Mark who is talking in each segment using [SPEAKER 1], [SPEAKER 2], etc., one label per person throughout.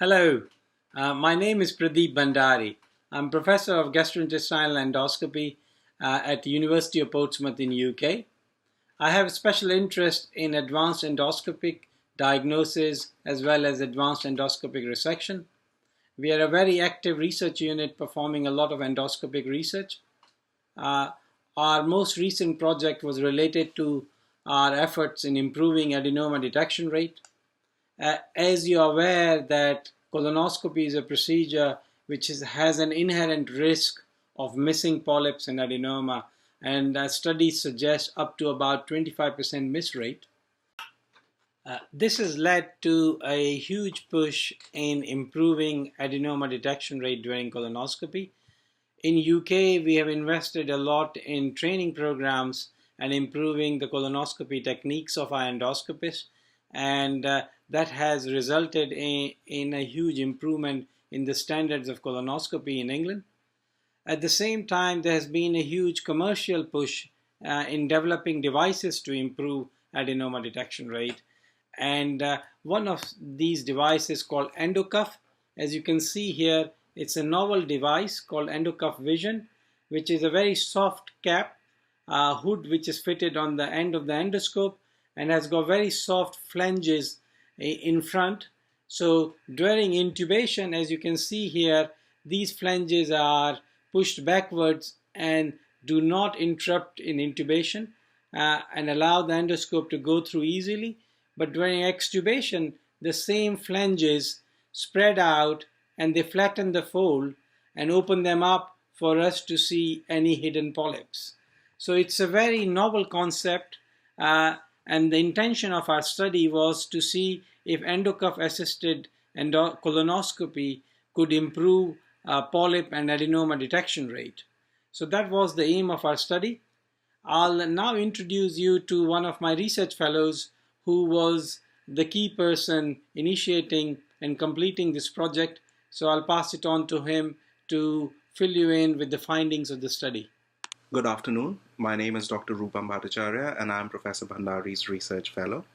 [SPEAKER 1] Hello, my name is Pradeep Bhandari. I'm Professor of Gastrointestinal Endoscopy at the University of Portsmouth in UK. I have a special interest in advanced endoscopic diagnosis as well as advanced endoscopic resection. We are a very active research unit performing a lot of endoscopic research. Our most recent project was related to our efforts in improving adenoma detection rate. As you are aware that colonoscopy is a procedure which has an inherent risk of missing polyps and adenoma, and studies suggest up to about 25% miss rate. This has led to a huge push in improving adenoma detection rate during colonoscopy. In UK, we have invested a lot in training programs and improving the colonoscopy techniques of our endoscopists, and that has resulted in a huge improvement in the standards of colonoscopy in England. At the same time, there has been a huge commercial push in developing devices to improve adenoma detection rate. And one of these devices called Endocuff. As you can see here, it's a novel device called Endocuff Vision, which is a very soft cap hood which is fitted on the end of the endoscope and has got very soft flanges in front. So during intubation, as you can see here, these flanges are pushed backwards and do not interrupt in intubation and allow the endoscope to go through easily. But during extubation, the same flanges spread out and they flatten the fold and open them up for us to see any hidden polyps. So it's a very novel concept, and the intention of our study was to see if endocuff-assisted colonoscopy could improve polyp and adenoma detection rate. So that was the aim of our study. I'll now introduce you to one of my research fellows who was the key person initiating and completing this project. So I'll pass it on to him to fill you in with the findings of the study.
[SPEAKER 2] Good afternoon. My name is Dr. Rupam Bhattacharyya and I'm Professor Bhandari's Research Fellow.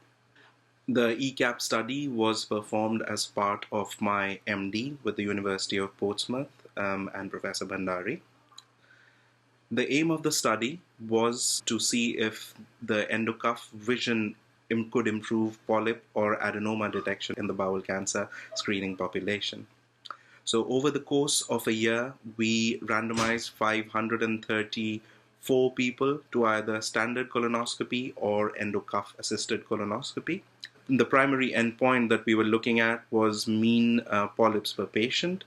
[SPEAKER 2] The ECAP study was performed as part of my MD with the University of Portsmouth and Professor Bhandari. The aim of the study was to see if the Endocuff Vision could improve polyp or adenoma detection in the bowel cancer screening population. So over the course of a year, we randomized 534 people to either standard colonoscopy or Endocuff-assisted colonoscopy. The primary endpoint that we were looking at was mean polyps per patient.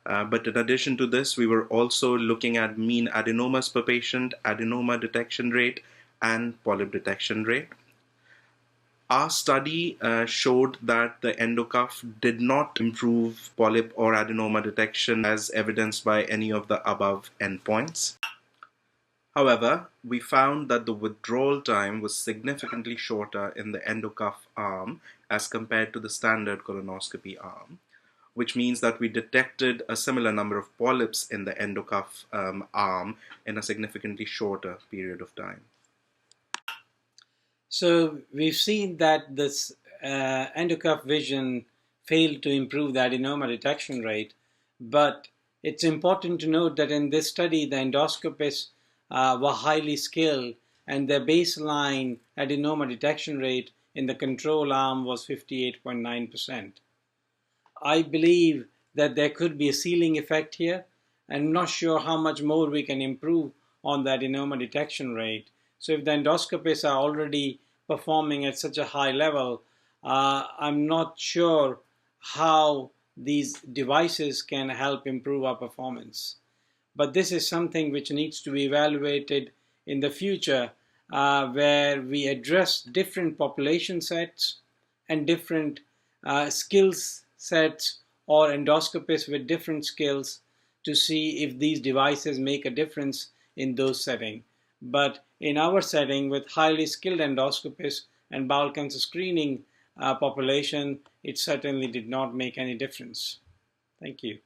[SPEAKER 2] But in addition to this, we were also looking at mean adenomas per patient, adenoma detection rate, and polyp detection rate. Our study showed that the endocuff did not improve polyp or adenoma detection as evidenced by any of the above endpoints. However, we found that the withdrawal time was significantly shorter in the endocuff arm as compared to the standard colonoscopy arm, which means that we detected a similar number of polyps in the endocuff arm in a significantly shorter period of time.
[SPEAKER 1] So we've seen that this Endocuff Vision failed to improve the adenoma detection rate, but it's important to note that in this study the endoscopists were highly skilled and their baseline adenoma detection rate in the control arm was 58.9%. I believe that there could be a ceiling effect here. I'm not sure how much more we can improve on the adenoma detection rate. So if the endoscopists are already performing at such a high level, I'm not sure how these devices can help improve our performance. But this is something which needs to be evaluated in the future, where we address different population sets and different skills sets or endoscopists with different skills to see if these devices make a difference in those settings. But in our setting with highly skilled endoscopists and bowel cancer screening population, it certainly did not make any difference. Thank you.